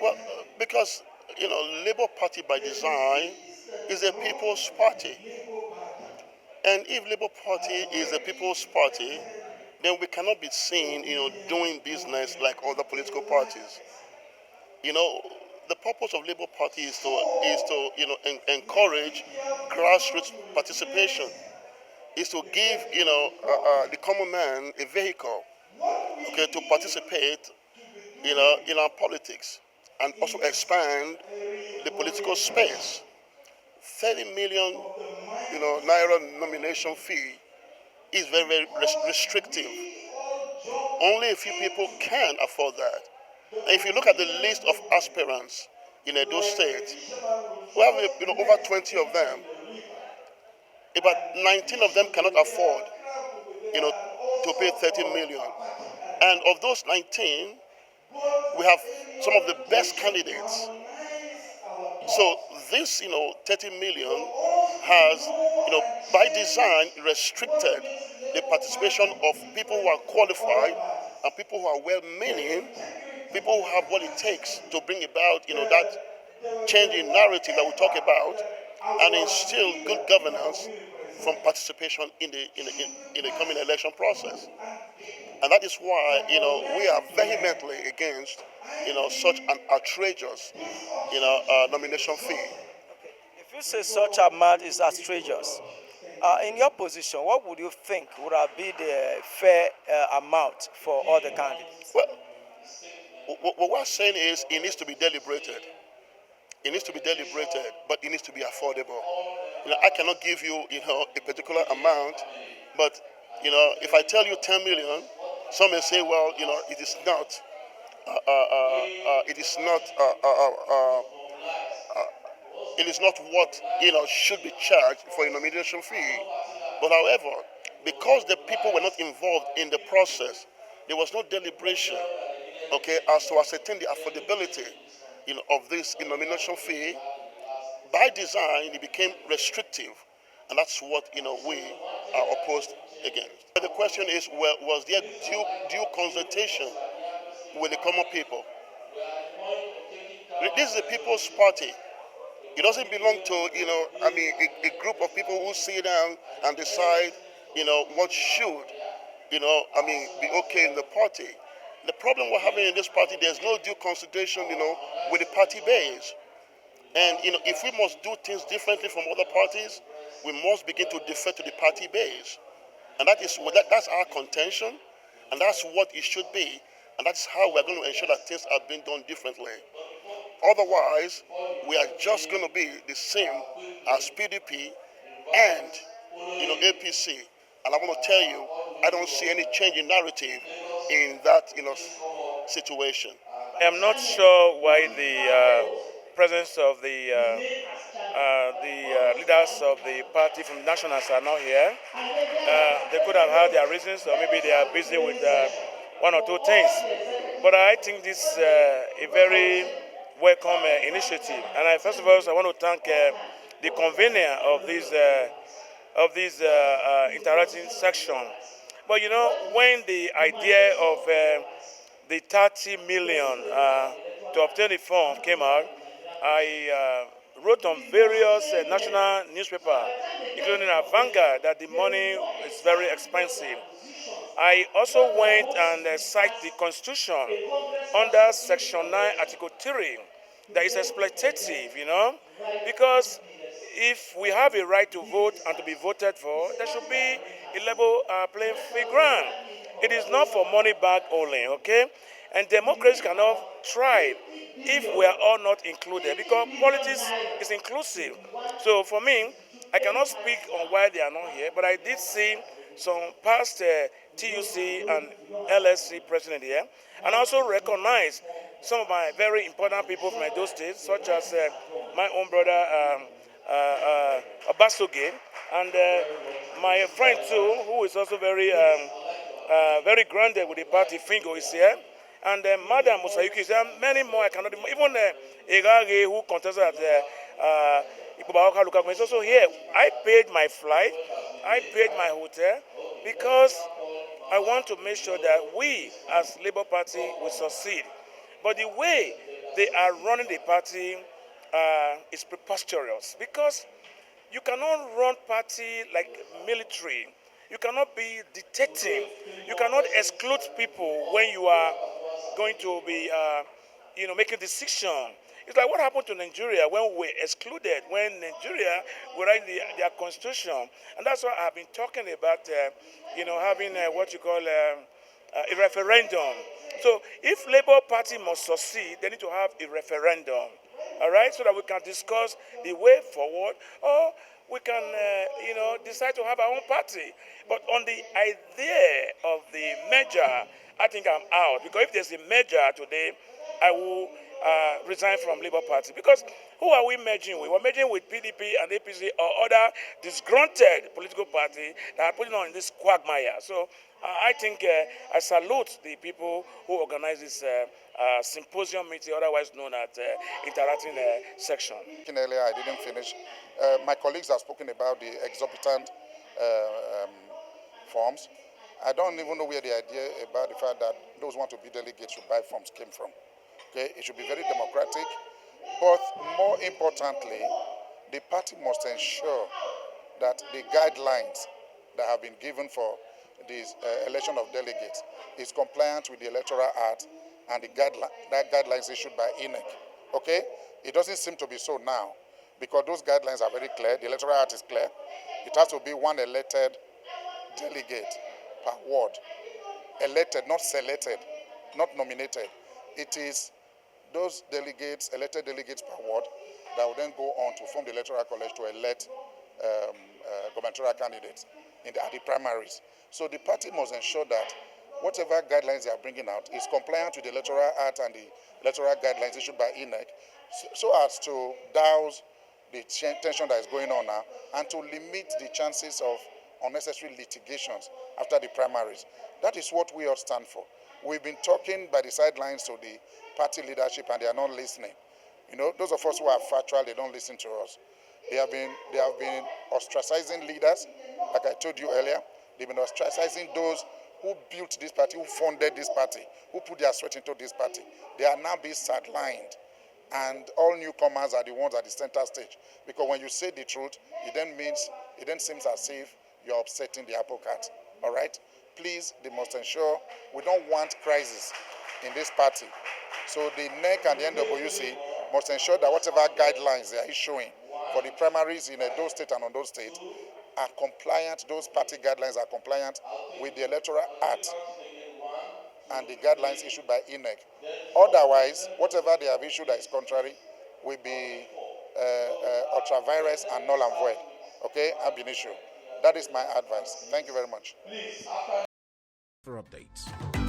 Well, because, Labour Party by design is a people's party. And if Labour Party is a people's party, then we cannot be seen, doing business like other political parties. The purpose of Labour Party is to encourage grassroots participation, is to give, the common man a vehicle, okay, to participate, in our politics and also expand the political space. 30 million, naira nomination fee is very, very restrictive. Only a few people can afford that. And if you look at the list of aspirants in Edo State, we have over 20 of them. About 19 of them cannot afford, to pay 30 million. And of those 19, we have some of the best candidates. So this, 30 million has, by design restricted the participation of people who are qualified and people who are well-meaning, people who have what it takes to bring about, that change in narrative that we talk about and instill good governance from participation in the coming election process. And that is why, we are vehemently against, such an outrageous, nomination fee. If you say such amount is outrageous, in your position, what would you think would have been the fair amount for all the candidates? Well, what we're saying is it needs to be deliberated. It needs to be deliberated, but it needs to be affordable. I cannot give you, a particular amount, but, if I tell you 10 million, some may say, well, it is not. It is not. It is not what should be charged for a nomination fee. But however, because the people were not involved in the process, there was no deliberation, okay, as to ascertain the affordability, of this nomination fee. By design, it became restrictive, and that's what we are opposed against. But the question is, well, was there due consultation with the common people? This is the People's Party. It doesn't belong to, a group of people who sit down and decide, what should, be okay in the party. The problem we're having in this party, there's no due consultation, with the party base. And, if we must do things differently from other parties, we must begin to defer to the party base. And that's our contention, and that's what it should be. And that's how we're going to ensure that things are being done differently. Otherwise, we are just going to be the same as PDP and, APC. And I want to tell you, I don't see any change in narrative in that, situation. I am not sure why the presence of the leaders of the party from nationals are not here. They could have had their reasons, or maybe they are busy with one or two things. But I think this is a very welcome initiative. And first of all, I want to thank the convener of this interactive section. But when the idea of the 30 million to obtain the fund came out, I wrote on various national newspapers, including Vanguard, that the money is very expensive. I also went and cited the Constitution under Section 9, Article 3, that is exploitative, because if we have a right to vote and to be voted for, there should be a level playing field ground. It is not for money bag only, okay? And democracy cannot thrive if we are all not included, because politics is inclusive. So for me, I cannot speak on why they are not here, but I did see some past TUC and LSC president here, and also recognize some of my very important people from Edo State, such as my own brother Abasoge, and my friend too, who is also very grounded with the party, Fingo is here, and Madam Musayuki is here, many more I cannot, even Egage, who contested at Ikubaoka Lukaku, is also here. I paid my flight, I paid my hotel, because I want to make sure that we, as Labour Party, will succeed. But the way they are running the party is preposterous, because you cannot run party like military. You cannot be dictating. You cannot exclude people when you are going to be, making decision. It's like what happened to Nigeria when we excluded, when Nigeria were writing their constitution. And that's why I've been talking about, having what you call a referendum. So if Labour Party must succeed, they need to have a referendum, all right, so that we can discuss the way forward, or we can, decide to have our own party. But on the idea of the merger, I think I'm out, because if there's a merger today, I will resign from Labour Party. Because who are we merging with? We're merging with PDP and APC or other disgruntled political party that are putting on this quagmire. So I think I salute the people who organize this symposium meeting, otherwise known as interacting section. Earlier, I didn't finish. My colleagues have spoken about the exorbitant forms. I don't even know where the idea about the fact that those who want to be delegates should buy forms came from. Okay, it should be very democratic, but more importantly, the party must ensure that the guidelines that have been given for this election of delegates is compliant with the Electoral Act and the guidelines issued by INEC. Okay, it doesn't seem to be so now, because those guidelines are very clear. The Electoral Act is clear. It has to be one elected delegate per ward. Elected, not selected, not nominated. It is those delegates, elected delegates per ward, that will then go on to form the Electoral College to elect gubernatorial candidates at the primaries. So the party must ensure that whatever guidelines they are bringing out is compliant with the Electoral Act and the electoral guidelines issued by INEC, so as to douse the tension that is going on now and to limit the chances of unnecessary litigations after the primaries. That is what we all stand for. We've been talking by the sidelines to the party leadership, and they are not listening. Those of us who are factual, they don't listen to us. They have been ostracizing leaders, like I told you earlier. They've been ostracizing those who built this party, who funded this party, who put their sweat into this party. They are now being sidelined, and all newcomers are the ones at the center stage. Because when you say the truth, it then seems as if you're upsetting the apple cart. All right? Please, they must ensure we don't want crisis in this party. So the NEC and the NWC must ensure that whatever guidelines they are issuing for the primaries in Edo State and Ondo State are compliant, those party guidelines are compliant with the Electoral Act and the guidelines issued by INEC. Otherwise, whatever they have issued that is contrary will be ultra-virus and null and void. Okay, ab initio. That is my advice. Thank you very much. For updates.